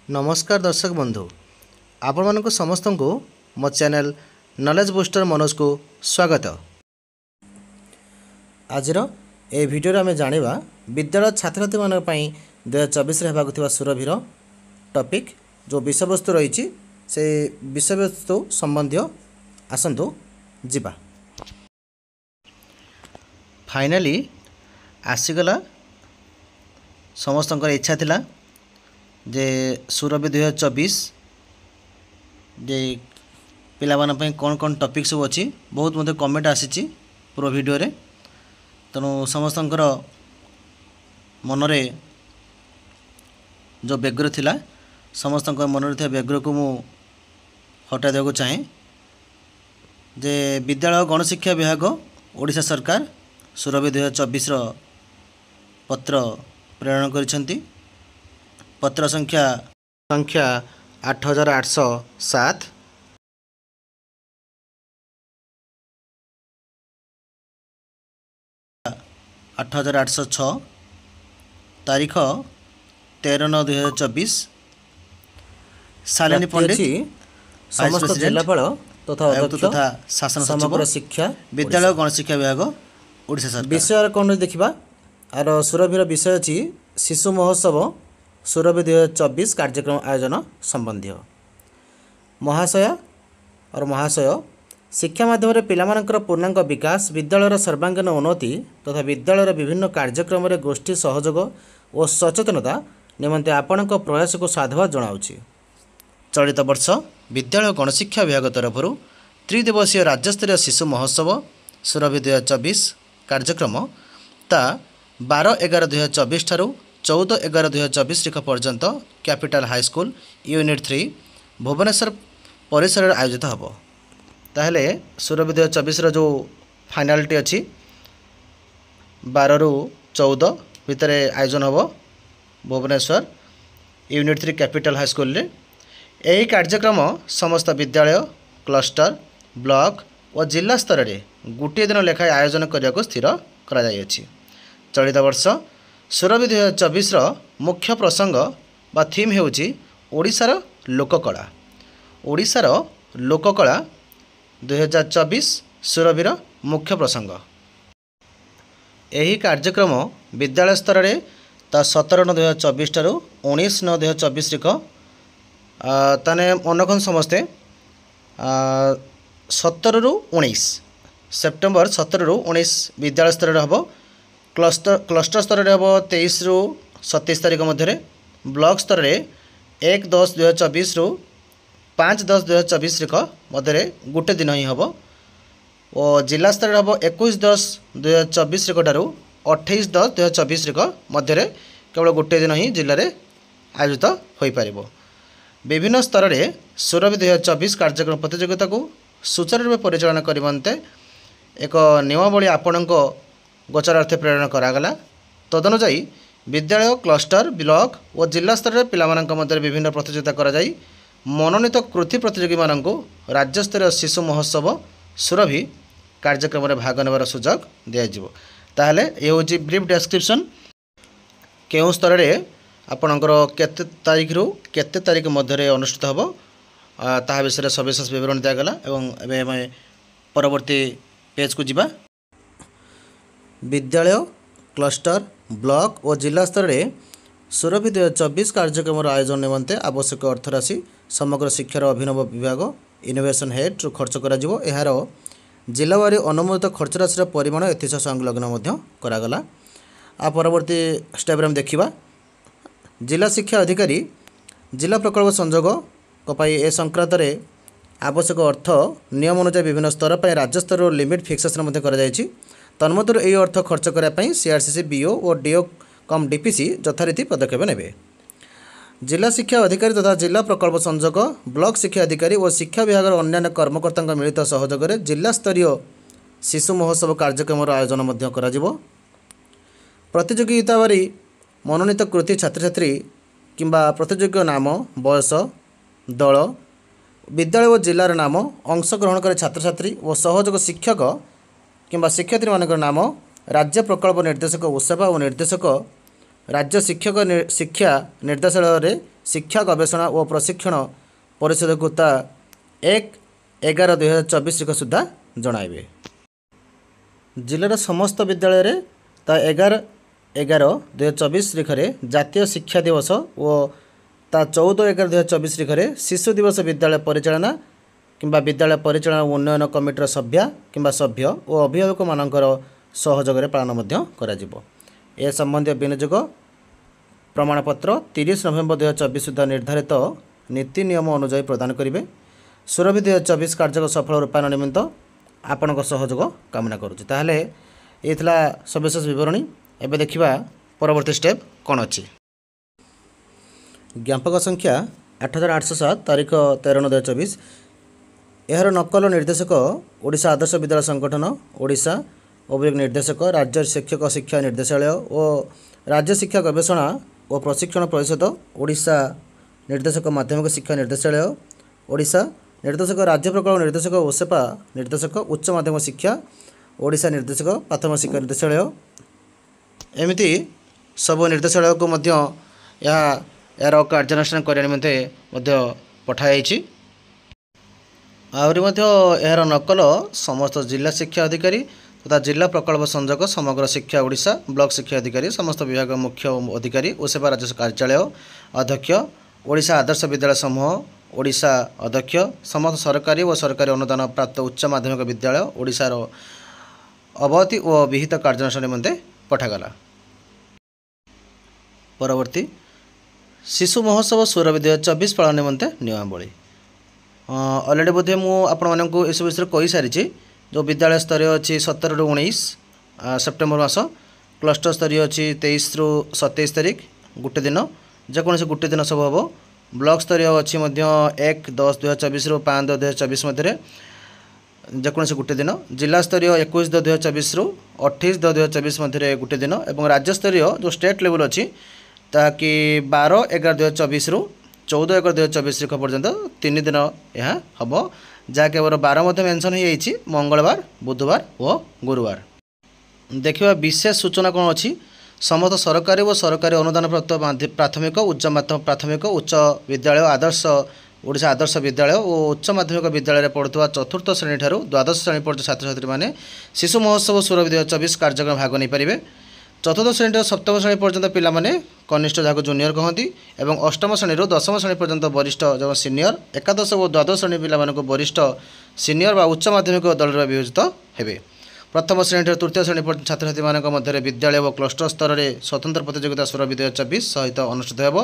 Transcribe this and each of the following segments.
नमस्कार दर्शक बंधु आपण मानक समस्त को मो चैनल नॉलेज बूस्टर मनोज को स्वागत। आजर ए भिडियो आम जाना विद्यालय छात्र छात्री मान 2024 होगा सुरभिर टॉपिक जो विषय वस्तु रही से विषय वस्तु संबंधी आसतु जीवा। फाइनाली आसीगला समस्त इच्छा थिला जे सुरभि 2024 जे पिला कौन कौन टॉपिक सब अच्छी बहुत मत कमेंट आसी पूरा वीडियो रे तेणु समस्त मनरे जो व्यग्र थिला समस्त मनरे व्यग्र को मु हटा देवा चाहे जे विद्यालय गणशिक्षा विभाग ओडिशा सरकार सुरभि 2024 पत्र प्रेरण करिसेंती। पत्र संख्या 8807 8806 तारीख 13/9/2024 शालिनी पंडित समस्त जिलापाल तथा शासन सचिव शिक्षा विद्यालय गणशिक्षा विभाग ओडिशा सरकार। विषय कौन देखा आर सुरभिर विषय अच्छी शिशु महोत्सव सुरभि 2024 कार्यक्रम आयोजन संबंधी। महाशय और महाशय शिक्षा माध्यम पिलामानंकर पूर्णांग विकास विद्यालय सर्वांगीन उन्नति तथा विद्यालय विभिन्न कार्यक्रम गोष्ठी सहयोग और सचेतनता निमंते आपण प्रयास को साधुवाद जनाऊँगी। चलित वर्ष विद्यालय गणशिक्षा विभाग तरफ त्रिदिवसीय राज्यस्तरीय शिशु महोत्सव सुरभि 2024 कार्यक्रम ता 12/11/2024 ठारू 14/11/2024 तारीख पर्यंत कैपिटल हाईस्कूल यूनिट 3 भुवनेश्वर परिसर आयोजित हम। ताहले सुरभि 2024 जो फाइनालिटी अच्छी 12 ରୁ 14 भितर आयोजन हम भुवनेश्वर यूनिट 3 कैपिटल हाईस्कूल रे। यही कार्यक्रम समस्त विद्यालय क्लस्टर ब्लॉक और जिला स्तर में गोटे दिन लेखाएं आयोजन करने को स्थिर करा जायछि। चलित वर्ष सुरभि 2024 मुख्य प्रसंग बा थीम हेउची ओडिशार लोककला। ओडिशार लोककला 2024 सुरभिर मुख्य प्रसंग। यही कार्यक्रम विद्यालय स्तर में 17/9/2024 ठारू 19/9/2024 तारीख ताने मनखन समस्ते 17 ରୁ 19 सेप्टेम्बर 17 ରୁ 19 विद्यालय स्तर में हम। क्लस्टर स्तर में हम 23 ରୁ 27 तारीख मध्य। ब्लॉक स्तर में 1/10/2024 ରୁ 5/10/2024 तारीख मध्य गोटे दिन ही हम। और जिला स्तर में हम 21/10/2024 तारीख ठारू 28/10/2024 तारीख मध्य केवल गोटे दिन ही जिले में आयोजित हो पार। विभिन्न स्तर में सुरभि 2024 कार्यक्रम प्रतियोगिता को सुचारू रूप परिचालन करते एक नियमावली आपण गोचरार्थे प्रेरण करागला। तदनुजाई विद्यालय क्लस्टर ब्लॉक और जिला स्तर में पिला मध्य विभिन्न प्रतियोगिता कराई मनोनीत कृति प्रतियोगी मानक राज्यस्तरीय शिशु महोत्सव सुरभि कार्यक्रम में भाग नेबार सुजोग दिज्व। ताहले ये हूँ ब्रीफ डेस्क्रिप्शन केउं स्तर में आपणकर केते तारीख रु केते तारीख मध्य अनुष्ठित हम ता विषय सविशेष विवरण दिगला। एवं परवर्ती पेज को जीवा। विद्यालय क्लस्टर ब्लॉक और जिला स्तर में सुरभि 2024 कार्यक्रम आयोजन निमंते आवश्यक अर्थराशि समग्र शिक्षार अभिनव विभाग इनोवेशन हेड खर्च करा जिवो। एहार जिलावारी अनुमोदित खर्च राशि परिमाण एथिस संलग्न करागला। आ परवर्ती स्टेप रे देखिबा जिला शिक्षा अधिकारी जिला प्रकल्प संयोग ए संक्रांत आवश्यक अर्थ नियम अनुसार विभिन्न स्तर पर राज्य स्तर लिमिट फिक्सेशन तन्मध्य यही अर्थ खर्च करने सीआरसीसी बीओ और डीओ कम डीपीसी यथारीति पदक्षेप नेबे। जिला शिक्षा अधिकारी तथा जिला प्रकल्प संयोग ब्लॉक शिक्षा अधिकारी और शिक्षा विभाग अन्य कर्मकर्ता मिलित सहयोग में जिला स्तरीय शिशु महोत्सव कार्यक्रम आयोजन करा जिवो। प्रतियोगिता बारी मनोनीत कृति छात्र छात्री किंबा प्रतियोगी नाम बयस दल विद्यालय और जिलार नाम अंशग्रहण करे छात्र छात्री और सहयोग शिक्षक किंबा शिक्षयित्री मानकर नाम राज्य प्रकल्प निर्देशक उत्सव और निर्देशक राज्य शिक्षक शिक्षा निर्देशालय ଶିକ୍ଷା ଗବେଷଣା ଓ ପ୍ରଶିକ୍ଷଣ ପରିଷଦକୁ ତା 1/11/2024 ସୁଦ୍ଧା ଜଣାଇବେ। ଜିଲ୍ଲାର ସମସ୍ତ ବିଦ୍ୟାଳୟରେ ତା 11/11/2024 ତାରିଖରେ ଜାତୀୟ ଶିକ୍ଷା ଦିବସ ଓ ତା 14/11/2024 ତାରିଖରେ ଶିଶୁ ଦିବସ ବିଦ୍ୟାଳୟ ପରିଚାଳନା କିମ୍ବା ବିଦ୍ୟାଳୟ ପରିଚାଳନା ଉନ୍ନୟନ କମିଟିର ସଭ୍ୟ ଓ ଅଭିଭାବକମାନଙ୍କର ସହଯୋଗରେ ପାଳନ ମଧ୍ୟ କରାଯିବ। ଏ ସମ୍ବନ୍ଧୀୟ ବିନିଯୋଗ ପ୍ରମାଣପତ୍ର 30 ନଭେମ୍ବର 2024 ସୁଦ୍ଧା ନିର୍ଦ୍ଧାରିତ ନୀତି ନିୟମ ଅନୁଯାୟୀ ପ୍ରଦାନ କରିବେ। ସୁରଭି 2024 କାର୍ଯ୍ୟକ୍ରମ ସଫଳ ରୂପାୟନ ନିମିତ୍ତ ଆପଣଙ୍କ ସହଯୋଗ କାମନା କରୁଛି। ତାହେଲେ ଏ ଥିଲା ସବିଶେଷ ବିବରଣୀ। ଏବେ ଦେଖିବା ପରବର୍ତ୍ତୀ ଷ୍ଟେପ୍ କ'ଣ ଅଛି। ଜ୍ଞାପକ ସଂଖ୍ୟା 8807 ତାରିଖ 13/9/2024। ଏହାର ନକଲ ନିର୍ଦ୍ଦେଶକ ଓଡ଼ିଶା ଆଦର୍ଶ ବିଦ୍ୟାଳୟ ସଂଗଠନ ଓଡ଼ିଶା ଅଭିଯୋଗ ନିର୍ଦ୍ଦେଶକ ରାଜ୍ୟ ଶିକ୍ଷକ ଶିକ୍ଷା ନିର୍ଦ୍ଦେଶାଳୟ ଓ ରାଜ୍ୟ ଶିକ୍ଷା ଗବେଷଣା ଓ ପ୍ରଶିକ୍ଷଣ ପରିଷଦ ଓଡ଼ିଶା ନିର୍ଦ୍ଦେଶକ ମାଧ୍ୟମିକ ଶିକ୍ଷା ନିର୍ଦ୍ଦେଶାଳୟ ଓଡ଼ିଶା ନିର୍ଦ୍ଦେଶକ ରାଜ୍ୟ ପ୍ରକଳ୍ପ ନିର୍ଦ୍ଦେଶକ ଓସେପା ନିର୍ଦ୍ଦେଶକ ଉଚ୍ଚ ମାଧ୍ୟମିକ ଶିକ୍ଷା ଓଡ଼ିଶା ନିର୍ଦ୍ଦେଶକ ପ୍ରାଥମିକ ଶିକ୍ଷା ନିର୍ଦ୍ଦେଶାଳୟ ଏମିତି ସବୁ ନିର୍ଦ୍ଦେଶାଳୟକୁ ମଧ୍ୟ ଏହାର କାର୍ଯ୍ୟାନୁଷ୍ଠାନ କରିବା ନିମନ୍ତେ ମଧ୍ୟ ପଠାଯାଇଛି। ଆହୁରି ମଧ୍ୟ ଏହାର ନକଲ ସମସ୍ତ ଜିଲ୍ଲା ଶିକ୍ଷା ଅଧିକାରୀ ତଥା ଜିଲ୍ଲା ପ୍ରକଳ୍ପ ସଂଯୋଗ ସମଗ୍ର ଶିକ୍ଷା ଓଡ଼ିଶା ବ୍ଲକ ଶିକ୍ଷା ଅଧିକାରୀ ସମସ୍ତ ବିଭାଗ ମୁଖ୍ୟ ଅଧିକାରୀ ଓ ସେବା ରାଜ୍ୟ କାର୍ଯ୍ୟାଳୟ ଅଧ୍ୟକ୍ଷ ଓଡ଼ିଶା ଆଦର୍ଶ ବିଦ୍ୟାଳୟ ସମୂହ ଓଡ଼ିଶା ଅଧ୍ୟକ୍ଷ ସମସ୍ତ ସରକାରୀ ଓ ସରକାରୀ ଅନୁଦାନ ପ୍ରାପ୍ତ ଉଚ୍ଚ ମାଧ୍ୟମିକ ବିଦ୍ୟାଳୟ ଓଡ଼ିଶାର ଅବଧି ଓ ବିହିତ କାର୍ଯ୍ୟାନୁଷ୍ଠାନ ନିମନ୍ତେ ପଠାଗଲା। ପରବର୍ତ୍ତୀ ଶିଶୁ ମହୋତ୍ସବ ସୁରଭି 2024 ପାଳନ ନିମନ୍ତେ ନିୟମାବଳୀ। ଅଲରେଡ଼ି ବୋଧେ ମୁଁ ଆପଣମାନଙ୍କୁ ଏସବୁ ବିଷୟରେ କହିସାରିଛି। ଯେଉଁ ବିଦ୍ୟାଳୟ ସ୍ତରୀୟ ଅଛି 17 ରୁ 19 ସେପ୍ଟେମ୍ବର ମାସ, କ୍ଲଷ୍ଟର ସ୍ତରୀୟ ଅଛି 23 ରୁ 27 ତାରିଖ ଗୋଟେ ଦିନ, ଯେକୌଣସି ଗୋଟେ ଦିନ ସବୁ ହେବ। ବ୍ଲକ ସ୍ତରୀୟ ଅଛି ମଧ୍ୟ 1/10/2024 ରୁ 5/10/2024 ମଧ୍ୟରେ ଯେକୌଣସି ଗୋଟେ ଦିନ। ଜିଲ୍ଲା ସ୍ତରୀୟ 21/10/2024 ରୁ 28/10/2024 ମଧ୍ୟରେ ଗୋଟେ ଦିନ ଏବଂ ରାଜ୍ୟସ୍ତରୀୟ ଯେଉଁ ଷ୍ଟେଟ୍ ଲେଭେଲ୍ ଅଛି ତାହାକି 12/11/2024 ରୁ 14/11/2024 ତାରିଖ ପର୍ଯ୍ୟନ୍ତ 3 ଦିନ ଏହା ହେବ, ଯାହାକି ଆମର 12 ମଧ୍ୟ ମେନସନ୍ ହୋଇଯାଇଛି, ମଙ୍ଗଳବାର ବୁଧବାର ଓ ଗୁରୁବାର। ଦେଖିବା ବିଶେଷ ସୂଚନା କ'ଣ ଅଛି। ସମସ୍ତ ସରକାରୀ ଓ ସରକାରୀ ଅନୁଦାନ ପ୍ରାପ୍ତ ପ୍ରାଥମିକ ଉଚ୍ଚ ପ୍ରାଥମିକ ଉଚ୍ଚ ବିଦ୍ୟାଳୟ ଓଡ଼ିଶା ଆଦର୍ଶ ବିଦ୍ୟାଳୟ ଓ ଉଚ୍ଚ ମାଧ୍ୟମିକ ବିଦ୍ୟାଳୟରେ ପଢ଼ୁଥିବା 4ର୍ଥ ଶ୍ରେଣୀ ଠାରୁ 12ଶ ଶ୍ରେଣୀ ପର୍ଯ୍ୟନ୍ତ ଛାତ୍ରଛାତ୍ରୀମାନେ ଶିଶୁ ମହୋତ୍ସବ ସୁରଭି 2024 କାର୍ଯ୍ୟକ୍ରମ ଭାଗ ନେଇପାରିବେ। 4ର୍ଥ ଶ୍ରେଣୀରୁ 7ମ ଶ୍ରେଣୀ ପର୍ଯ୍ୟନ୍ତ ପିଲାମାନେ କନିଷ୍ଠ ଯାହାକୁ ଜୁନିୟର କହନ୍ତି ଏବଂ 8ମ ଶ୍ରେଣୀରୁ 10ମ ଶ୍ରେଣୀ ପର୍ଯ୍ୟନ୍ତ ବରିଷ୍ଠ ଯେଉଁ ସିନିୟର, ଏକାଦଶ ଓ ଦ୍ୱାଦଶ ଶ୍ରେଣୀ ପିଲାମାନଙ୍କୁ ବରିଷ୍ଠ ସିନିୟର ବା ଉଚ୍ଚ ମାଧ୍ୟମିକ ଦଳରେ ବିବେଚିତ ହେବେ। ପ୍ରଥମ ଶ୍ରେଣୀଠାରୁ 3ୟ ଶ୍ରେଣୀ ପର୍ଯ୍ୟନ୍ତ ଛାତ୍ରଛାତ୍ରୀମାନଙ୍କ ମଧ୍ୟରେ ବିଦ୍ୟାଳୟ ଓ କ୍ଲଷ୍ଟର ସ୍ତରରେ ସ୍ୱତନ୍ତ୍ର ପ୍ରତିଯୋଗିତା ସୁରଭି 2024 ସହିତ ଅନୁଷ୍ଠିତ ହେବ।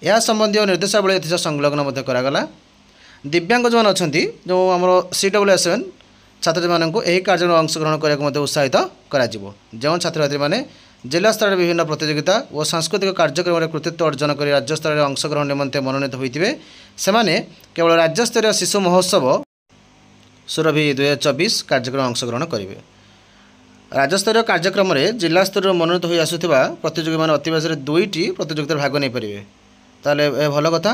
ଏହା ସମ୍ବନ୍ଧୀୟ ନିର୍ଦ୍ଦେଶାବଳୀ ଏଥିସହ ସଂଲଗ୍ନ ମଧ୍ୟ କରାଗଲା। ଦିବ୍ୟାଙ୍ଗ ଯେଉଁମାନେ ଅଛନ୍ତି, ଯେଉଁ ଆମର CWSN ଛାତ୍ରଛାତ୍ରୀମାନଙ୍କୁ ଏହି କାର୍ଯ୍ୟରେ ଅଂଶଗ୍ରହଣ କରିବାକୁ ମଧ୍ୟ ଉତ୍ସାହିତ କରାଯିବ। ଯେଉଁ ଛାତ୍ରଛାତ୍ରୀମାନେ ଜିଲ୍ଲା ସ୍ତରରେ ବିଭିନ୍ନ ପ୍ରତିଯୋଗିତା ଓ ସାଂସ୍କୃତିକ କାର୍ଯ୍ୟକ୍ରମରେ କୃତିତ୍ୱ ଅର୍ଜନ କରି ରାଜ୍ୟ ସ୍ତରରେ ଅଂଶଗ୍ରହଣ ନିମନ୍ତେ ମନୋନୀତ ହୋଇଥିବେ, ସେମାନେ କେବଳ ରାଜ୍ୟସ୍ତରୀୟ ଶିଶୁ ମହୋତ୍ସବ ସୁରଭି 2024 କାର୍ଯ୍ୟକ୍ରମ ଅଂଶଗ୍ରହଣ କରିବେ। ରାଜ୍ୟସ୍ତରୀୟ କାର୍ଯ୍ୟକ୍ରମରେ ଜିଲ୍ଲା ସ୍ତରରୁ ମନୋନୀତ ହୋଇ ଆସୁଥିବା ପ୍ରତିଯୋଗୀମାନେ ଅତି ବେଶୀରେ 2ଟି ପ୍ରତିଯୋଗିତାରେ ଭାଗ ନେଇପାରିବେ। ତାହେଲେ ଏ ଭଲ କଥା।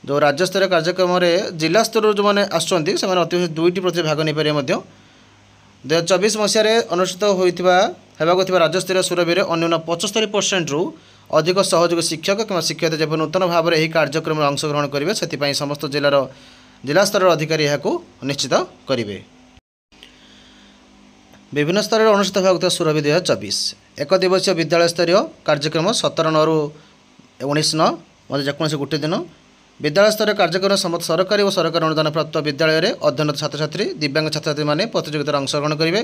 ଯେଉଁ ରାଜ୍ୟସ୍ତରୀୟ କାର୍ଯ୍ୟକ୍ରମରେ ଜିଲ୍ଲା ସ୍ତରରୁ ଯେଉଁମାନେ ଆସୁଛନ୍ତି ସେମାନେ ଅତି ବେଶୀ 2ଟି ପ୍ରତିଯୋଗୀ ଭାଗ ନେଇପାରିବେ ମଧ୍ୟ। 2024 ମସିହାରେ ଅନୁଷ୍ଠିତ ହେବାକୁ ଥିବା ରାଜ୍ୟସ୍ତରୀୟ ସୁରଭିରେ ଅନ୍ୟୁନ 75%ରୁ ଅଧିକ ସହଯୋଗୀ ଶିକ୍ଷକ କିମ୍ବା ଶିକ୍ଷୟିତ୍ରୀ ଯେପରି ନୂତନ ଭାବରେ ଏହି କାର୍ଯ୍ୟକ୍ରମରେ ଅଂଶଗ୍ରହଣ କରିବେ, ସେଥିପାଇଁ ସମସ୍ତ ଜିଲ୍ଲା ସ୍ତରର ଅଧିକାରୀ ଏହାକୁ ନିଶ୍ଚିତ କରିବେ। ବିଭିନ୍ନ ସ୍ତରରେ ଅନୁଷ୍ଠିତ ହେବାକୁ ଥିବା ସୁରଭି 2024 ଏକ ଦିବସୀୟ ବିଦ୍ୟାଳୟ ସ୍ତରୀୟ କାର୍ଯ୍ୟକ୍ରମ 17/9 ରୁ 19/9 ମଧ୍ୟ ଯେକୌଣସି ଗୋଟେ ଦିନ। ବିଦ୍ୟାଳୟ ସ୍ତରୀୟ କାର୍ଯ୍ୟକ୍ରମ ସମସ୍ତ ସରକାରୀ ଓ ସରକାରୀ ଅନୁଦାନ ପ୍ରାପ୍ତ ବିଦ୍ୟାଳୟରେ ଅଧ୍ୟୟନରତ ଛାତ୍ରଛାତ୍ରୀ ଦିବ୍ୟାଙ୍ଗ ଛାତ୍ରଛାତ୍ରୀମାନେ ପ୍ରତିଯୋଗିତାରେ ଅଂଶଗ୍ରହଣ କରିବେ।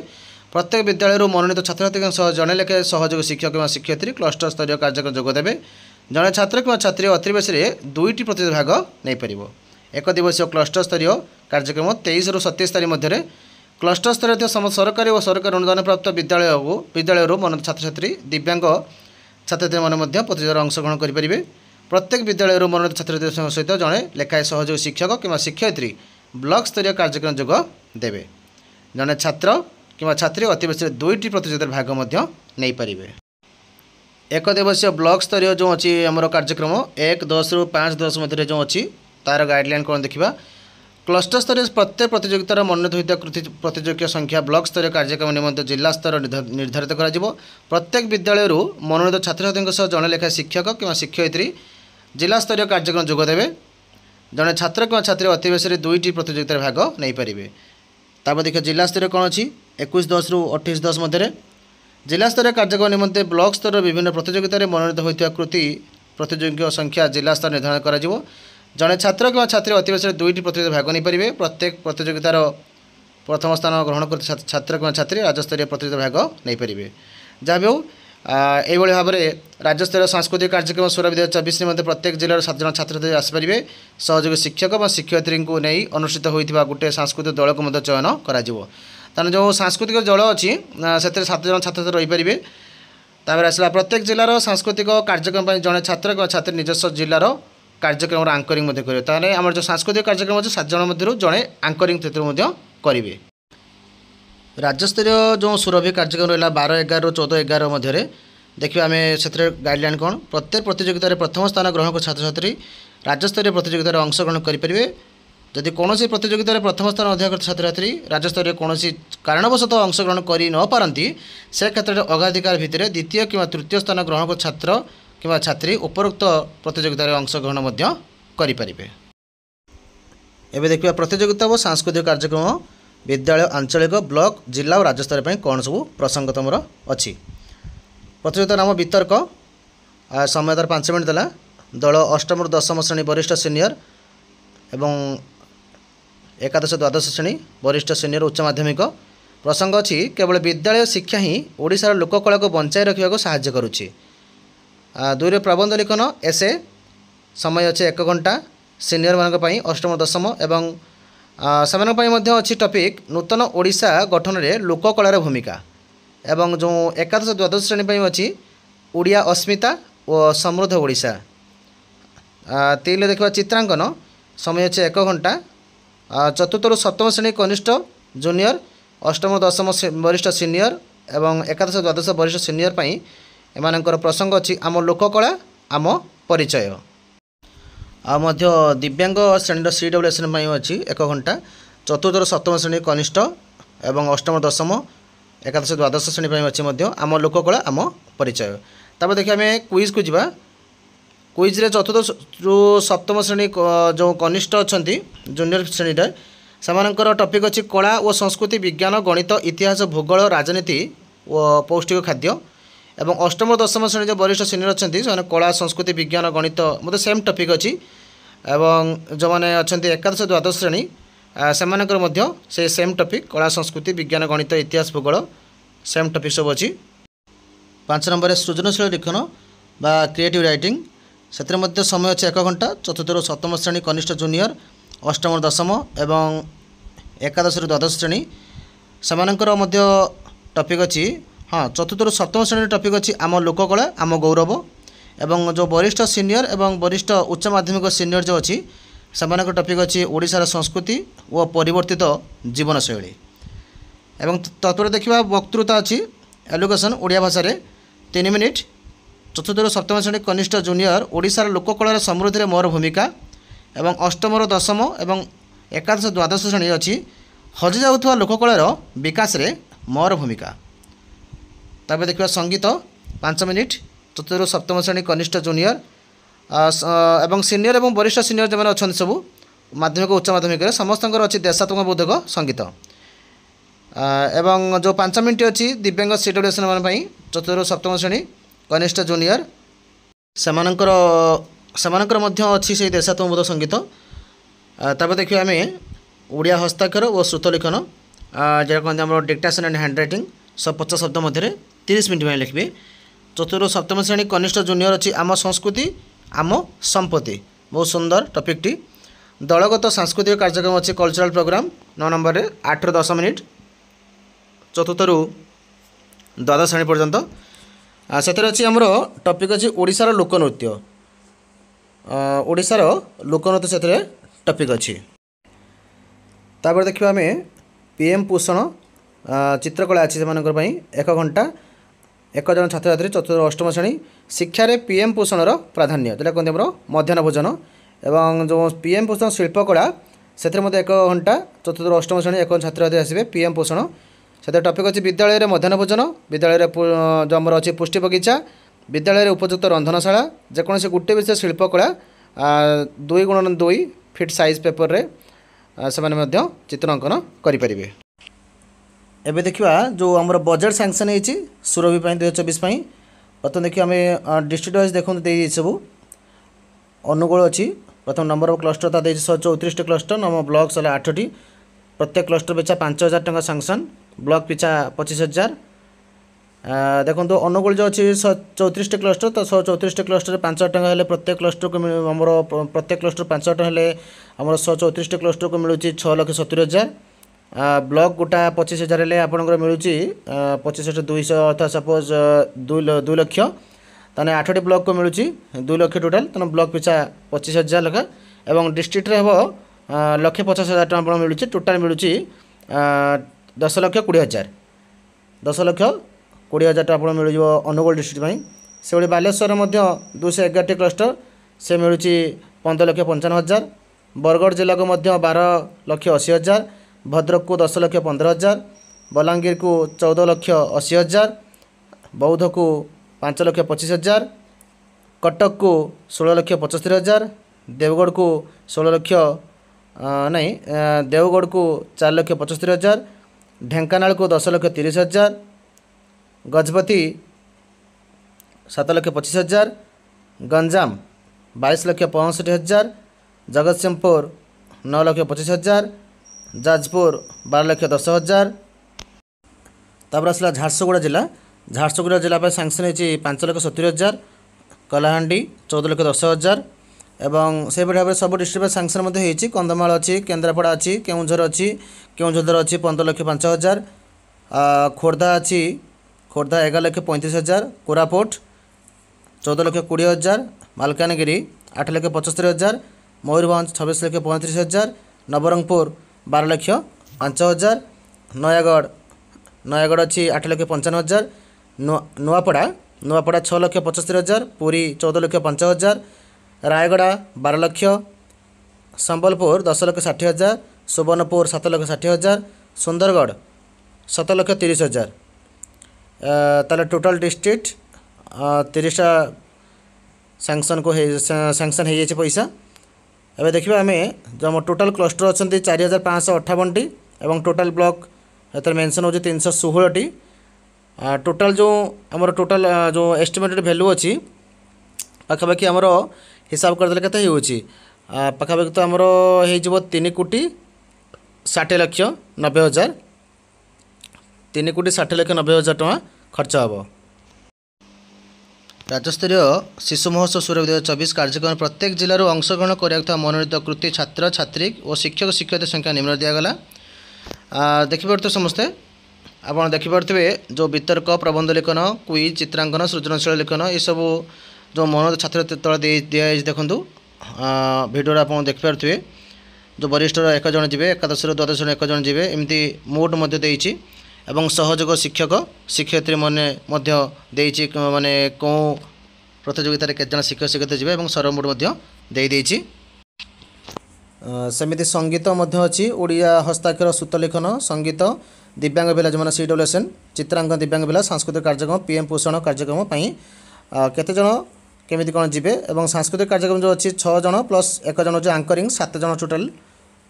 ପ୍ରତ୍ୟେକ ବିଦ୍ୟାଳୟରୁ ମନୋନୀତ ଛାତ୍ରଛାତ୍ରୀଙ୍କ ସହ ଜଣେ ଲେଖାଏଁ ସହଯୋଗୀ ଶିକ୍ଷକ କିମ୍ବା ଶିକ୍ଷୟିତ୍ରୀ କ୍ଲଷ୍ଟର ସ୍ତରୀୟ କାର୍ଯ୍ୟକ୍ରମ ଯୋଗ ଦେବେ। ଜଣେ ଛାତ୍ର କିମ୍ବା ଛାତ୍ରୀ ଅତି ବେଶୀରେ 2ଟି ପ୍ରତିଯୋଗିତାରେ ଭାଗ ନେଇପାରିବ। ଏକ ଦିବସୀୟ କ୍ଲଷ୍ଟର ସ୍ତରୀୟ କାର୍ଯ୍ୟକ୍ରମ 23 ରୁ 27 ତାରିଖ ମଧ୍ୟରେ କ୍ଲଷ୍ଟର ସ୍ତରରେ ଥିବା ସମସ୍ତ ସରକାରୀ ଓ ସରକାରୀ ଅନୁଦାନ ପ୍ରାପ୍ତ ବିଦ୍ୟାଳୟରୁ ମନୋନୀତ ଛାତ୍ରଛାତ୍ରୀ ଦିବ୍ୟାଙ୍ଗ ଛାତ୍ରଛାତ୍ରୀମାନେ ମଧ୍ୟ ପ୍ରତିଯୋଗିତାରେ ଅଂଶଗ୍ରହଣ କରିପାରିବେ। ପ୍ରତ୍ୟେକ ବିଦ୍ୟାଳୟରୁ ମନୋନୀତ ଛାତ୍ରଛାତ୍ରୀଙ୍କ ସହିତ ଜଣେ ଲେଖାଏଁ ସହଯୋଗୀ ଶିକ୍ଷକ କିମ୍ବା ଶିକ୍ଷୟିତ୍ରୀ ବ୍ଲକ ସ୍ତରୀୟ କାର୍ଯ୍ୟକ୍ରମ ଯୋଗ ଦେବେ। ଜଣେ ଛାତ୍ର କିମ୍ବା ଛାତ୍ରୀ ଅତି ବେଶୀରେ 2ଟି ପ୍ରତିଯୋଗିତାରେ ଭାଗ ମଧ୍ୟ ନେଇପାରିବେ। ଏକ ଦିବସୀୟ ବ୍ଲକ ସ୍ତରୀୟ ଯେଉଁ ଅଛି ଆମର କାର୍ଯ୍ୟକ୍ରମ 1/10 ରୁ 5/10 ମଧ୍ୟରେ ଯେଉଁ ଅଛି ତାର ଗାଇଡ଼ଲାଇନ୍ କ'ଣ ଦେଖିବା। କ୍ଲଷ୍ଟର ସ୍ତରରେ ପ୍ରତ୍ୟେକ ପ୍ରତିଯୋଗିତାର ମନୋନୀତ ହୋଇଥିବା ପ୍ରତିଯୋଗୀ ସଂଖ୍ୟା ବ୍ଲକ ସ୍ତରୀୟ କାର୍ଯ୍ୟକ୍ରମ ନିମନ୍ତେ ଜିଲ୍ଲା ସ୍ତର ନିର୍ଦ୍ଧାରିତ କରାଯିବ। ପ୍ରତ୍ୟେକ ବିଦ୍ୟାଳୟରୁ ମନୋନୀତ ଛାତ୍ରଛାତ୍ରୀଙ୍କ ସହ ଜଣେ ଲେଖାଏଁ ଶିକ୍ଷକ କିମ୍ବା ଶିକ୍ଷୟିତ୍ରୀ जिला स्तरीय कार्यक्रम जोगदेवे जड़े छात्र कि छात्री अति बेसी 2टी प्रतियोगितार भाग नहीं पारे। तापर देखिए जिला स्तरीय कौन अच्छी 21/10 रु 28/10 मध्य जिला स्तरीय कार्यक्रम निमंते ब्लॉक स्तर विभिन्न प्रतियोगितार मनोनीत होता कृति प्रतियोगी संख्या जिला स्तर निर्धारण कर जड़े छात्र कि छात्री अति बेसी 2टी प्रतियोगिता भाग नहीं पारे। प्रत्येक प्रतियोगितार प्रथम स्थान ग्रहण कर छात्र कि छात्री राज्यस्तरीय प्रतियोगिता भाग नहीं पारे। जहाँ भी हो यही भाव में राज्यस्तरीय सांस्कृतिक कार्यक्रम 16/2024 निमंते प्रत्येक जिलार 7 जन छात्र छात्री आसपारे। सहयोगी शिक्षक और शिक्षयित्री को नहीं अनुष्ठित होता गोटे सांस्कृतिक दल को चयन कर जो सांस्कृतिक दल अच्छी से 7 जन छात्र छात्री रहीपर। तापर आसला प्रत्येक जिलार सांस्कृतिक कार्यक्रम जड़े छात्र कि छात्री निजस्व जिलार कार्यक्रम आंकरिंग करेंगे। आम जो सांस्कृतिक कार्यक्रम अच्छे 7 जन मध्य जड़े आंकरिंग क्षेत्र करेंगे। राज्यस्तरीय जो सुरभि कार्यक्रम रहा 12/11 14/11 मध्य देखिए आम से गाइडलाइन कौन प्रत्येक प्रतियोगितार प्रथम स्थान ग्रहण कर छात्र छात्री राज्यस्तरीय प्रतियोगितार अंशग्रहण करेंगे। जदि कौन प्रतियोगितार प्रथम स्थान अधिकार छात्र छात्री राज्यस्तरीय कौन कारणवशतः अंशग्रहण कर न पारती से क्षेत्र में अग्राधिकार भितर द्वितीय कि तृतीय स्थान ग्रहण कर छात्र कि छात्री उपरोक्त प्रतियोगितार अंशग्रहण करें। एवं देखिए प्रतियोगिता और सांस्कृतिक कार्यक्रम विद्यालय आंचलिक ब्लॉक जिला और राज्य स्तर कौन सब प्रसंग तुम अच्छी। प्रतियोगिता नाम वितर्क समय तार 5 मिनट देला। दल 8 ରୁ 10 श्रेणी वरिष्ठ सीनियर एवं 11 द्वादश श्रेणी वरिष्ठ सीनियर उच्च माध्यमिक। प्रसंग अच्छी केवल विद्यालय शिक्षा ही ओडिशार लोककला को बंचाई रखा साहाय्य करुच्ची। 2 प्रबंध लिखन एसे समय अच्छे 1 घंटा सीनियर मान 8ମ 10ମ एवं से अच्छी टॉपिक नूतन ओडिशा गठन में लोककलार भूमिका एवं जो 11 द्वादश श्रेणी अच्छी ओडिया अस्मिता और समृद्ध ओडिशा। 3 देखा चित्रांकन समय अच्छे 1 घंटा। 4 ରୁ 7ମ श्रेणी कनिष्ठ जूनियर 8ମ 10ମ वरिष्ठ सीनियर एवं 11 द्वादश वरिष्ठ सीनियर एमानकर प्रसंग अच्छी आम लोककला आम परिचय। दिव्यांग श्रेणी CWSN अच्छी 1 घंटा। 4 ରୁ 7ମ श्रेणी कनिष्ठ एवं 8ମ 10ମ 11 द्वादश श्रेणी अच्छी आम लोककला आम परिचय। तापर देखिए आम क्विज को जावा। क्विज रे 4 ରୁ 7ମ श्रेणी जो कनिष्ठ अच्छा जूनियर श्रेणी से टॉपिक अच्छी कला और संस्कृति विज्ञान गणित इतिहास भूगोल राजनीति और पौष्टिक खाद्य एवं 8ମ 10ମ श्रेणी जो वरिष्ठ सीनियर अच्छा से कला संस्कृति विज्ञान गणित मतलब सेम टॉपिक अच्छी एवं जो मैंने अच्छा 11 द्वादश श्रेणी से सेम टॉपिक कला संस्कृति विज्ञान गणित इतिहास भूगोल सेम टॉपिक सब अच्छी। 5 नंबर सृजनशील लिखन बा क्रिएटिव राइटिंग से समय अच्छे 1 घंटा। 4 ରୁ 7ମ श्रेणी कनिष्ठ जूनियर 8ମ 10ମ एवं 11 ରୁ द्वादश श्रेणी से टॉपिक अच्छी। हाँ 4 ରୁ 7ମ श्रेणी टॉपिक अच्छी आम लोककला आम गौरव एवं जो वरिष्ठ सीनियर एवं वरिष्ठ उच्च माध्यमिक सीनियर जो अच्छी से टॉपिक अच्छी ओडिशार संस्कृति और परिवर्तित जीवनशैली एवं तत्पर देखा वक्तृता अच्छी एलोकेशन ओडिया भाषा 3 मिनिट। 4 ରୁ 7ମ श्रेणी कनिष्ठ जूनियर ओडिशार लोककलार समृद्धि में मोर भूमिका एवं 8ମ 10ମ एवं 11 द्वादश श्रेणी अच्छी हजि जाउथुवा लोककलार विकास रे मोर भूमिका। तापर देखिए संगीत 5 मिनिट। 4 ରୁ 7ମ श्रेणी कनिष्ठ जूनियर एवं सीनियर एवं वरिष्ठ सीनियर जो अच्छा सब माध्यमिक उच्च माध्यमिक समस्त अच्छी देशात्मक बोधक संगीत एवं जो 5 मिनिट अच्छी दिव्यांग CWSN मान 4 ରୁ 7ମ श्रेणी कनिष्ठ जूनियर सेमानकर अच्छी से देशात्मक बोधक संगीत। तापर देखिए आम ओडिया हस्ताक्षर और श्रुत लिखन जहाँ कहते हैं डिक्टेशन एंड हैंड राइटिंग 150 शब्द मध्य 30 मिनट में लिखे। 4 ରୁ 7ମ श्रेणी कनिष्ठ जूनियर अच्छी आम संस्कृति आम संपत्ति बहुत सुंदर टॉपिक टी। दलगत सांस्कृतिक कार्यक्रम अच्छी कल्चरल प्रोग्राम 9 नंबर 8 ରୁ 10 मिनट 4 ରୁ द्वादश श्रेणी पर्यंत से अच्छी आमर टॉपिक अच्छी ओडिशार लोकनृत्य ओडिशार लोकनृत्य से टॉपिक अच्छी। तापर देखिए आम PM पोषण चित्रकला अच्छी से 1 घंटा 1 जन छात्र छात्री 4 ରୁ 8ମ श्रेणी शिक्षा रे PM पोषण प्राधान्य जोटा कहते हैं मध्याह्न भोजन एवं जो PM पोषण शिल्पकला से 1 घंटा 4 ରୁ 8ମ श्रेणी 1 छात्र छात्री आसवे PM पोषण से टॉपिक अच्छी विद्यालय में मध्याह्न भोजन विद्यालय जो आमर अच्छी पुष्टि बगीचा विद्यालय उपयुक्त रंधनशाला जेकोसी गोटे विषय शिल्पकला 2x2 फीट साइज पेपर रे से चित्रांकन करें। एबे देखिबा जो हमर बजेट सैंक्शन होती सुरभि 2024 प्रथम देखिए आम डिस्ट्रिक्ट वाइज देखो सब अनुगुल अच्छी प्रथम नंबर ऑफ क्लस्टर ता 134 क्लस्टर नम ब्लॉक 8टी प्रत्येक क्लस्टर पिछा 5000 टका सैंक्शन ब्लॉक पिछा 25000 देखो अनुगुल जो अच्छी 134 क्लस्टर तो 134 क्लस्टर 5000 टका हेले प्रत्येक क्लस्टर को आमर प्रत्येक क्लस्टर 5000 टका हेले आमर 134 क्लस्टर को मिलूँ 6,70,000 ब्लॉक गोटा 25,000 हेले आपंकर मिलूँ 25,200 अर्थात सपोज 2 लाख ताने 8टी ब्लॉक को मिलूँ 2 लाख टोटाल तेना ब्लॉक पिछा 25,000 लखा एवं डिस्ट्रिक्ट रे हम 1,50,000 टका मिलूँ टोटाल मिलूँ 10,20,000 10,20,000 टका मिल अनुगुल डिस्ट्रिक्ट से भाई बालेश्वर 211 क्लस्टर से मिलूँ 15,95,000 बरगढ़ जिला को 12,80,000 भद्रक को 10,15,000 बलांगीर को 14,80,000 बौद्ध को 5,25,000 कटक को 16,75,000 देवगढ़ को 16,000 नहीं देवगढ़ को 4,75,000 ढेंकानाल को 10,30,000 गजपति 7,25,000 गंजाम 22,65,000 जगतसिंहपुर 9,25,000 जाजपुर 12,10,000 तापर आसला झारसुगुड़ा जिला सैंक्शन होती 5,70,000 कलाहांडी 14,10,000 एवं से भाव में सब डिस्ट्रिक्ट सैंक्शन होती कंधमाल अच्छी केन्द्रापड़ा अच्छी केउझर अच्छी केउझर अच्छी 15,05,000 खोर्धा अच्छी खोर्धा 11,35,000 कोरापुट 14,20,000 मालकानगिरी 8,75,000 मयूरभंज 26,35,000 नवरंगपुर 12,05,000 नयागढ़ अच्छी 8,95,000 नुआपड़ा 6,75,000 पुरी 14,05,000 रायगढ़ 12 लाख संबलपुर 10,60,000 सुवर्णपुर 7,60,000 सुंदरगढ़ 7,30,000 ताले टोटल डिस्ट्रिक्ट 30टा सैंक्शन को सैंक्शन हो जाए पैसा। एबे देखिए आम जो टोटल क्लस्टर अच्छा 4,558टी और टोटल ब्लॉक ये मेंशन हो 316टी टोटल जो आमर टोटल जो एस्टिमेटेड वैल्यू अच्छी पाखापाखि आमर हिसाब करदे के पाखापाखि तो आमर हो 3,60,90,000 3,60,90,000 टका खर्च हे। राज्यस्तरीय शिशु महोत्सव सुरभि 2024 कार्यक्रम प्रत्येक जिलूर अंशग्रहण कर मनोनीत कृति छात्र छात्री और शिक्षक शिक्षयित्री संख्या निम्न दिगला देखिपे समस्ते आप देखिपे जो वितर्क प्रबंध लेखन क्विज चित्रांकन सृजनशील लेखन ये सब जो मनोनीत छात्र तले दिखाई देखूँ भिडियो आप देखिपे जो वरिष्ठ 1 जन जी एकादश द्वादश 1 जन जी एमती मोड एवं सहयोग शिक्षक शिक्षयित्री मैंने माने कौ प्रतियोगिता के शिक्षक शिक्षयित्री जी और सर मोड सेमती संगीत अच्छी ओडिया हस्ताक्षर सूतलेखन संगीत दिव्यांग पिला जो CWSN चित्रांकन दिव्यांग पिला सांस्कृतिक कार्यक्रम PM पोषण कार्यक्रम केते जन केमिति कौन जीवे और सांस्कृतिक कार्यक्रम जो अच्छी 6 जन प्लस 1 जन जो आंकरिंग 7 जन टोटाल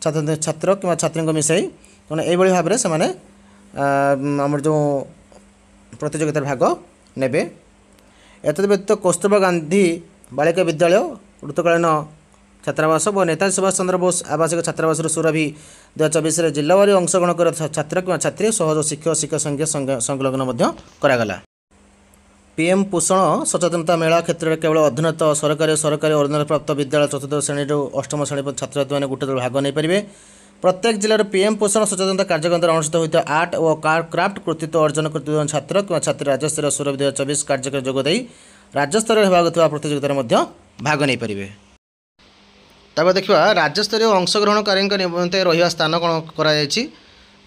छात्र कि छात्री मिसाई तेना ये भाव में से आम जो प्रतियोगिता भाग ने एत व्यतीत कस्तूरबा गांधी बालिका विद्यालय ऋतुकालीन छात्रावास और नेताजी सुभाष चंद्र बोस आवासिक छात्रावास सुरभि 2024 जिलावारी अंशग्रहण कर छात्र कि छात्री सहज शिक्षक शिक्षक संख्या संलग्न करागला। PM पोषण सचेतनता मेला क्षेत्र में केवल अधुनात सरकारी अनुदान प्राप्त विद्यालय 4th श्रेणी 8म श्रेणी छात्र छात्री मैंने गोटे भाग नहीं पारे। प्रत्येक जिलार PM पोषण सचेतनता कार्यक्रम अनुष्ठित होता आर्ट और क्राफ्ट कृतित्व अर्जन कर छात्र कि छात्री राज्यस्तरीय सुरभि 2024 कार्यक्रम जोगदे राज्यस्तर होगा प्रतियोगितार भाग नहीं पारे। तब देखा राज्यस्तरीय अंशग्रहणकारी निमंते रहा स्थान कौन कर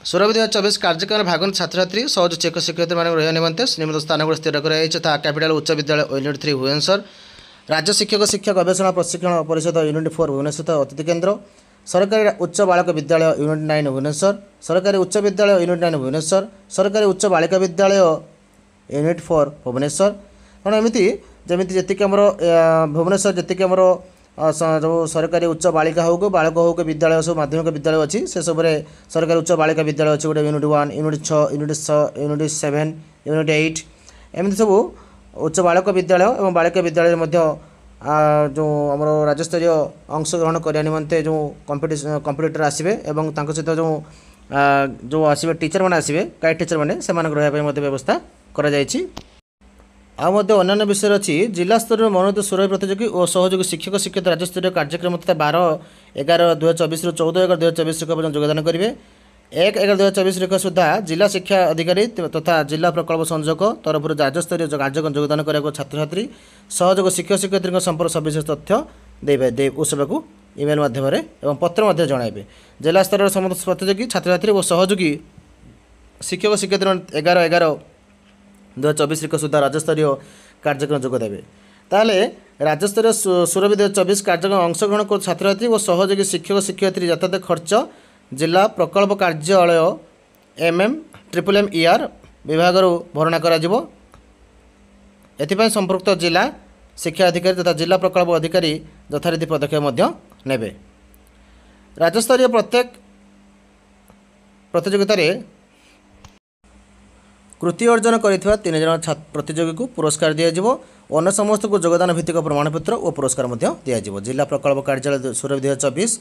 सुरभि 2024 कार्यक्रम भाग छात्र छात्री सहज शिक्षक शिक्षयित्री मान रहा निमंते निम्न स्थान गुड़ स्थिर कर कैपिटाल उच्च विद्यालय यूनिट 3 भुवनेश्वर राज्य शिक्षक शिक्षा गवेषणा प्रशिक्षण परिषद यूनिट 4 भुवनेश्वर अतिथि केन्द्र सरकारी उच्च बालक विद्यालय यूनिट 9 भुवनेश्वर सरकारी उच्च विद्यालय यूनिट 9 भुवनेश्वर सरकारी उच्च बालिका विद्यालय यूनिट 4 भुवनेश्वर ତେଣୁ ଏମିତି ଯେମିତି ଯେତିକି ଆମର ଭୁବନେଶ୍ୱର ଯେତିକି ଆମର ଯେଉଁ ସରକାରୀ ଉଚ୍ଚ ବାଳିକା ହେଉ କି ବାଳକ ହେଉ କି ବିଦ୍ୟାଳୟ ସବୁ ମାଧ୍ୟମିକ ବିଦ୍ୟାଳୟ ଅଛି ସେସବୁରେ ସରକାରୀ ଉଚ୍ଚ ବାଳିକା ବିଦ୍ୟାଳୟ ଅଛି ଗୋଟେ ୟୁନିଟ୍ 1 ୟୁନିଟ୍ 6 ୟୁନିଟ୍ 7 ୟୁନିଟ୍ 8 ଏମିତି ସବୁ ଉଚ୍ଚ ବାଳକ ବିଦ୍ୟାଳୟ ଏବଂ ବାଳିକା ବିଦ୍ୟାଳୟରେ ମଧ୍ୟ ଯେଉଁ ଆମର ରାଜ୍ୟସ୍ତରୀୟ ଅଂଶଗ୍ରହଣ କରିବା ନିମନ୍ତେ ଯେଉଁ କମ୍ପିଟିଟର ଆସିବେ ଏବଂ ତାଙ୍କ ସହିତ ଯେଉଁ ଆସିବେ ଟିଚରମାନେ ଆସିବେ ଗାଇଡ଼ ଟିଚରମାନେ ସେମାନଙ୍କ ରହିବା ପାଇଁ ମଧ୍ୟ ବ୍ୟବସ୍ଥା କରାଯାଇଛି। ଆଉ ମଧ୍ୟ ଅନ୍ୟାନ୍ୟ ବିଷୟରେ ଅଛି ଜିଲ୍ଲା ସ୍ତରୀୟ ମନୋନୀତ ସୁରଭି ପ୍ରତିଯୋଗୀ ଓ ସହଯୋଗୀ ଶିକ୍ଷକ ଶିକ୍ଷୟିତ୍ରୀ ରାଜ୍ୟସ୍ତରୀୟ କାର୍ଯ୍ୟକ୍ରମ ତଥା 12/11/2024 14/11/2024 ପର୍ଯ୍ୟନ୍ତ ଯୋଗଦାନ କରିବେ। 1/11/2024 ସୁଦ୍ଧା ଜିଲ୍ଲା ଶିକ୍ଷା ଅଧିକାରୀ ତଥା ଜିଲ୍ଲା ପ୍ରକଳ୍ପ ସଂଯୋଗ ତରଫରୁ ରାଜ୍ୟସ୍ତରୀୟ କାର୍ଯ୍ୟକ୍ରମ ଯୋଗଦାନ କରିବାକୁ ଛାତ୍ରଛାତ୍ରୀ ସହଯୋଗ ଶିକ୍ଷକ ଶିକ୍ଷୟିତ୍ରୀଙ୍କ ସମ୍ପର୍କ ସବିଶେଷ ତଥ୍ୟ ଦେବେ ଉତ୍ସବକୁ ଇମେଲ୍ ମାଧ୍ୟମରେ ଏବଂ ପତ୍ର ମଧ୍ୟ ଜଣାଇବେ। ଜିଲ୍ଲା ସ୍ତରର ସମସ୍ତ ପ୍ରତିଯୋଗୀ ଛାତ୍ରଛାତ୍ରୀ ଓ ସହଯୋଗୀ ଶିକ୍ଷକ ଶିକ୍ଷୟିତ୍ରୀ 11/11/2024 ସୁଦ୍ଧା ରାଜ୍ୟସ୍ତରୀୟ କାର୍ଯ୍ୟକ୍ରମ ଯୋଗ ଦେବେ। ତାହେଲେ ରାଜ୍ୟସ୍ତରୀୟ ସୁରଭି 2024 କାର୍ଯ୍ୟକ୍ରମ ଅଂଶଗ୍ରହଣ କରୁ ଛାତ୍ରଛାତ୍ରୀ ଓ ସହଯୋଗୀ ଶିକ୍ଷକ ଶିକ୍ଷୟିତ୍ରୀ ଯାତାୟାତ ଖର୍ଚ୍ଚ ଜିଲ୍ଲା ପ୍ରକଳ୍ପ କାର୍ଯ୍ୟାଳୟ MMMER ବିଭାଗରୁ ଭରଣା କରାଯିବ। ଏଥିପାଇଁ ସମ୍ପୃକ୍ତ ଜିଲ୍ଲା ଶିକ୍ଷା ଅଧିକାରୀ ତଥା ଜିଲ୍ଲା ପ୍ରକଳ୍ପ ଅଧିକାରୀ ଯଥାରୀତି ପଦକ୍ଷେପ ମଧ୍ୟ ନେବେ। ରାଜ୍ୟସ୍ତରୀୟ ପ୍ରତ୍ୟେକ ପ୍ରତିଯୋଗିତାରେ କୃତି ଅର୍ଜନ କରିଥିବା 3 ଜଣ ପ୍ରତିଯୋଗୀଙ୍କୁ ପୁରସ୍କାର ଦିଆଯିବ। ଅନ୍ୟ ସମସ୍ତଙ୍କୁ ଯୋଗଦାନ ଭିତ୍ତିକ ପ୍ରମାଣପତ୍ର ଓ ପୁରସ୍କାର ମଧ୍ୟ ଦିଆଯିବ। ଜିଲ୍ଲା ପ୍ରକଳ୍ପ କାର୍ଯ୍ୟାଳୟ ସୁରଭି 2024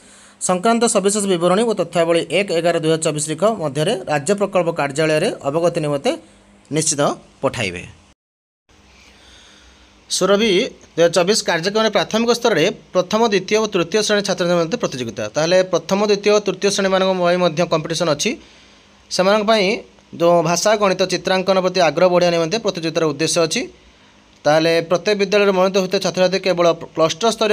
ସଂକ୍ରାନ୍ତ ସବିଶେଷ ବିବରଣୀ ଓ ତଥ୍ୟାବଳୀ 1/11/2024 ମଧ୍ୟରେ ରାଜ୍ୟ ପ୍ରକଳ୍ପ କାର୍ଯ୍ୟାଳୟରେ ଅବଗତି ନିମନ୍ତେ ନିଶ୍ଚିତ ପଠାଇବେ। ସୁରଭି 2024 କାର୍ଯ୍ୟକ୍ରମରେ ପ୍ରାଥମିକ ସ୍ତରରେ ପ୍ରଥମ ଦ୍ୱିତୀୟ ଓ ତୃତୀୟ ଶ୍ରେଣୀ ଛାତ୍ରଛାତ୍ରୀଙ୍କ ମଧ୍ୟରେ ପ୍ରତିଯୋଗିତା। ତାହେଲେ ପ୍ରଥମ ଦ୍ୱିତୀୟ ଓ ତୃତୀୟ ଶ୍ରେଣୀମାନଙ୍କ ପାଇଁ ମଧ୍ୟ କମ୍ପିଟିସନ୍ ଅଛି। ସେମାନଙ୍କ ପାଇଁ ଯେଉଁ ଭାଷା ଗଣିତ ଚିତ୍ରାଙ୍କନ ପ୍ରତି ଆଗ୍ରହ ବଢ଼ିବା ନିମନ୍ତେ ପ୍ରତିଯୋଗିତାର ଉଦ୍ଦେଶ୍ୟ ଅଛି। ତାହେଲେ ପ୍ରତ୍ୟେକ ବିଦ୍ୟାଳୟରେ ମନୋନୀତ ହୋଇଥିବା ଛାତ୍ରଛାତ୍ରୀ କେବଳ କ୍ଲଷ୍ଟର ସ୍ତର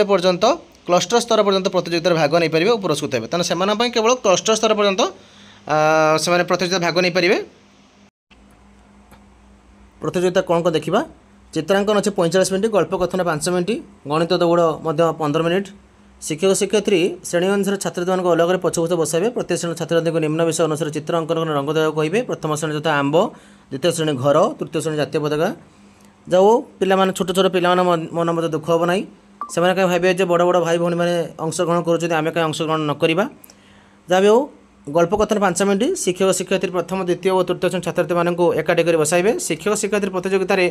ପର୍ଯ୍ୟନ୍ତ ପ୍ରତିଯୋଗିତାରେ ଭାଗ ନେଇପାରିବେ ଓ ପୁରସ୍କୃତ ହେବେ। ତେଣୁ ସେମାନଙ୍କ ପାଇଁ କେବଳ କ୍ଲଷ୍ଟର ସ୍ତର ପର୍ଯ୍ୟନ୍ତ ସେମାନେ ପ୍ରତିଯୋଗିତାରେ ଭାଗ ନେଇପାରିବେ। ପ୍ରତିଯୋଗିତା କ'ଣ ଦେଖିବା ଚିତ୍ରାଙ୍କନ ଅଛି 45 ମିନିଟ୍, ଗଳ୍ପ କଥନ 5 ମିନିଟ୍, ଗଣିତ ଦୌଡ଼ ମଧ୍ୟ 15 ମିନିଟ୍। ଶିକ୍ଷକ ଶିକ୍ଷୟିତ୍ରୀ ଶ୍ରେଣୀ ଅନୁସାରେ ଛାତ୍ରଛାତ୍ରୀମାନଙ୍କୁ ଅଲଗାରେ ପଛପଛ ବସାଇବେ। ପ୍ରତ୍ୟେକ ଶ୍ରେଣୀ ଛାତ୍ରଛାତ୍ରୀଙ୍କୁ ନିମ୍ନ ବିଷୟ ଅନୁସାରେ ଚିତ୍ର ଅଙ୍କନ ରଙ୍ଗ ଦେବାକୁ କହିବେ। ପ୍ରଥମ ଶ୍ରେଣୀ ଯଥା ଆମ୍ବ, ଦ୍ୱିତୀୟ ଶ୍ରେଣୀ ଘର, ତୃତୀୟ ଶ୍ରେଣୀ ଜାତୀୟ ପତାକା। ଯାଉ ପିଲାମାନେ ଛୋଟ ପିଲାମାନେ ମନ ମଧ୍ୟ ଦୁଃଖ ହେବ ନାହିଁ। ସେମାନେ କାହିଁ ଭାବିବେ ଯେ ବଡ଼ ଭାଇ ଭଉଣୀମାନେ ଅଂଶଗ୍ରହଣ କରୁଛନ୍ତି ଆମେ କାହିଁ ଅଂଶଗ୍ରହଣ ନ କରିବା। ଯାହା ବି ହେଉ ଗଳ୍ପ କଥନ 5 ମିନିଟ୍। ଶିକ୍ଷକ ଶିକ୍ଷୟିତ୍ରୀ ପ୍ରଥମ ଦ୍ୱିତୀୟ ଓ ତୃତୀୟ ଶ୍ରେଣୀ ଛାତ୍ରଛାତ୍ରୀମାନଙ୍କୁ ଏକାଠି କରି ବସାଇବେ। ଶିକ୍ଷକ ଶିକ୍ଷୟିତ୍ରୀ ପ୍ରତିଯୋଗିତାରେ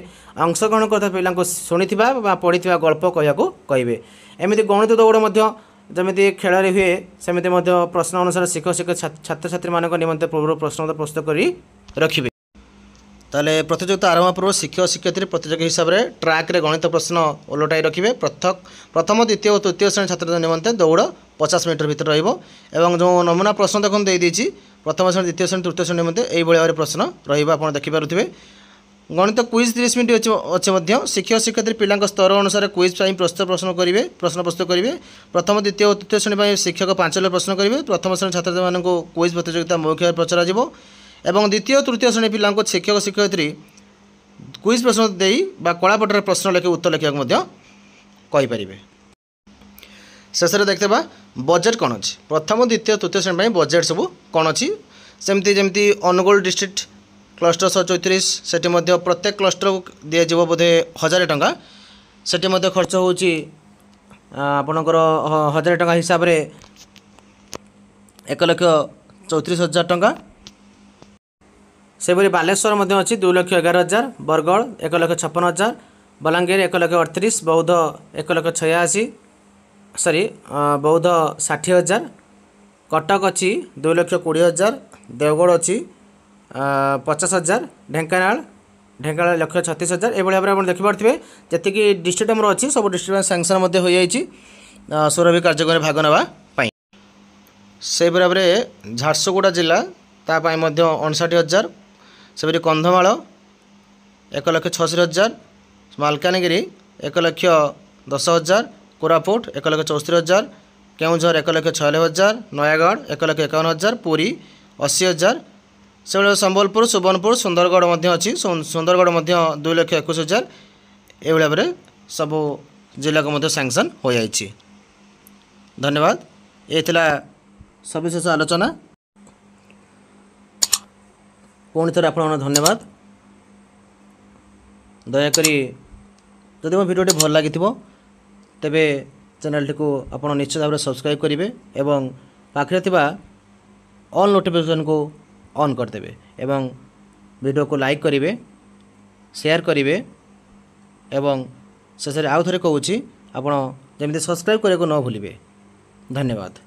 ଅଂଶଗ୍ରହଣ କରୁଥିବା ପିଲାଙ୍କୁ ଶୁଣିଥିବା ବା ପଢ଼ିଥିବା ଗଳ୍ପ କହିବାକୁ କହିବେ। ଏମିତି ଗଣିତ ଦୌଡ଼ ମଧ୍ୟ ଯେମିତି ଖେଳରେ ହୁଏ ସେମିତି ମଧ୍ୟ ପ୍ରଶ୍ନ ଅନୁସାରେ ଶିକ୍ଷକ ଛାତ୍ରଛାତ୍ରୀମାନଙ୍କ ନିମନ୍ତେ ପୂର୍ବରୁ ପ୍ରଶ୍ନ ପ୍ରସ୍ତୁତ କରି ରଖିବେ। ତାହେଲେ ପ୍ରତିଯୋଗିତା ଆରମ୍ଭ ପୂର୍ବରୁ ଶିକ୍ଷକ ଶିକ୍ଷୟିତ୍ରୀ ପ୍ରତିଯୋଗୀ ହିସାବରେ ଟ୍ରାକ୍ରେ ଗଣିତ ପ୍ରଶ୍ନ ଓଲଟାଇ ରଖିବେ। ପ୍ରଥମ ଦ୍ୱିତୀୟ ଓ ତୃତୀୟ ଶ୍ରେଣୀ ଛାତ୍ରଛାତ୍ରୀ ନିମନ୍ତେ ଦୌଡ଼ 50 ମିନିଟ୍ ଭିତରେ ରହିବ ଏବଂ ଯେଉଁ ନମୁନା ପ୍ରଶ୍ନ ଦେଖନ୍ତୁ ଦେଇଦେଇଛି ପ୍ରଥମ ଶ୍ରେଣୀ ଦ୍ୱିତୀୟ ଶ୍ରେଣୀ ତୃତୀୟ ଶ୍ରେଣୀ ନିମନ୍ତେ ଏଇଭଳି ଭାବରେ ପ୍ରଶ୍ନ ରହିବ ଆପଣ ଦେଖିପାରୁଥିବେ। ଗଣିତ କୁଇଜ୍ 30 ମିନିଟ୍ ଅଛି ମଧ୍ୟ। ଶିକ୍ଷକ ଶିକ୍ଷୟିତ୍ରୀ ପିଲାଙ୍କ ସ୍ତର ଅନୁସାରେ କୁଇଜ୍ ପାଇଁ ପ୍ରଶ୍ନ ପ୍ରସ୍ତୁତ କରିବେ। ପ୍ରଥମ ଦ୍ୱିତୀୟ ଓ ତୃତୀୟ ଶ୍ରେଣୀ ପାଇଁ ଶିକ୍ଷକ 5 ଲକ୍ଷ ପ୍ରଶ୍ନ କରିବେ। ପ୍ରଥମ ଶ୍ରେଣୀ ଛାତ୍ରଛାତ୍ରୀମାନଙ୍କୁ କୁଇଜ୍ ପ୍ରତିଯୋଗିତା ମୌଖିକ ଭାବେ ପଚରାଯିବ ଏବଂ ଦ୍ୱିତୀୟ ଓ ତୃତୀୟ ଶ୍ରେଣୀ ପିଲାଙ୍କୁ ଶିକ୍ଷକ ଶିକ୍ଷୟିତ୍ରୀ କୁଇଜ୍ ପ୍ରଶ୍ନ ଦେଇ ବା କଳାପଟରେ ପ୍ରଶ୍ନ ଲେଖି ଉତ୍ତର ଲେଖିବାକୁ ମଧ୍ୟ କହିପାରିବେ। ଶେଷରେ ଦେଖିବା ବଜେଟ୍ କ'ଣ ଅଛି। ପ୍ରଥମ ଦ୍ୱିତୀୟ ତୃତୀୟ ଶ୍ରେଣୀ ପାଇଁ ବଜେଟ୍ ସବୁ କ'ଣ ଅଛି। ଯେମିତି ଅନୁଗୁଳ ଡିଷ୍ଟ୍ରିକ୍ଟ କ୍ଲଷ୍ଟର 134 ସେଠି ମଧ୍ୟ ପ୍ରତ୍ୟେକ କ୍ଲଷ୍ଟରକୁ ଦିଆଯିବ ବୋଧେ 1000 ଟଙ୍କା। ସେଠି ମଧ୍ୟ ଖର୍ଚ୍ଚ ହେଉଛି ଆପଣଙ୍କର 1000 ଟଙ୍କା ହିସାବରେ 1,34,000 ଟଙ୍କା। ସେହିପରି ବାଲେଶ୍ୱର ମଧ୍ୟ ଅଛି 2,11,000, ବରଗଡ଼ 1,56,000, ବଲାଙ୍ଗୀର 1,38,000, ବୌଦ୍ଧ 1,86,000 ବୌଦ୍ଧ 60,000, କଟକ ଅଛି 2,20,000, ଦେଓଗଡ଼ ଅଛି 50,000, ଢେଙ୍କାନାଳ 1,36,000। ଏଭଳି ଭାବରେ ଆପଣ ଦେଖିପାରୁଥିବେ ଯେତିକି ଡିଷ୍ଟ୍ରିକ୍ଟ ଆମର ଅଛି ସବୁ ଡିଷ୍ଟ୍ରିକ୍ଟ ପାଇଁ ସାଙ୍ଗସନ୍ ମଧ୍ୟ ହୋଇଯାଇଛି ସୁରଭି କାର୍ଯ୍ୟକ୍ରମରେ ଭାଗ ନେବା ପାଇଁ। ସେହିପରି ଭାବରେ ଝାରସୁଗୁଡ଼ା ଜିଲ୍ଲା ତା ପାଇଁ ମଧ୍ୟ 59,000, ସେପରି କନ୍ଧମାଳ 1,86,000, ମାଲକାନଗିରି 1,10,000, କୋରାପୁଟ 1,64,000, କେଉଁଝର 1,46,000, ନୟାଗଡ଼ 1,51,000, ପୁରୀ 80,000। ସେଭଳି ସମ୍ବଲପୁର ସୁବର୍ଣ୍ଣପୁର ସୁନ୍ଦରଗଡ଼ ମଧ୍ୟ ଅଛି। ସୁନ୍ଦରଗଡ଼ ମଧ୍ୟ 2,21,000। ଏଭଳି ଭାବରେ ସବୁ ଜିଲ୍ଲାକୁ ମଧ୍ୟ ସାଙ୍ଗସନ୍ ହୋଇଯାଇଛି। ଧନ୍ୟବାଦ। ଏ ଥିଲା ସବିଶେଷ ଆଲୋଚନା। ପୁଣି ଥରେ ଆପଣମାନଙ୍କୁ ଧନ୍ୟବାଦ। ଦୟାକରି जदि मो भिडियोटी भल लगी तेबे चैनल को आपण निश्चित भाव सब्सक्राइब करेंगे एवं पाखे थिबा ऑल नोटिफिकेशन को ऑन करदेवे एवं वीडियो को लाइक करेंगे शेयर करेंगे एवं शेष आउ थे कहूँ आपण जमी सब्सक्राइब करने को न भूलिए। धन्यवाद।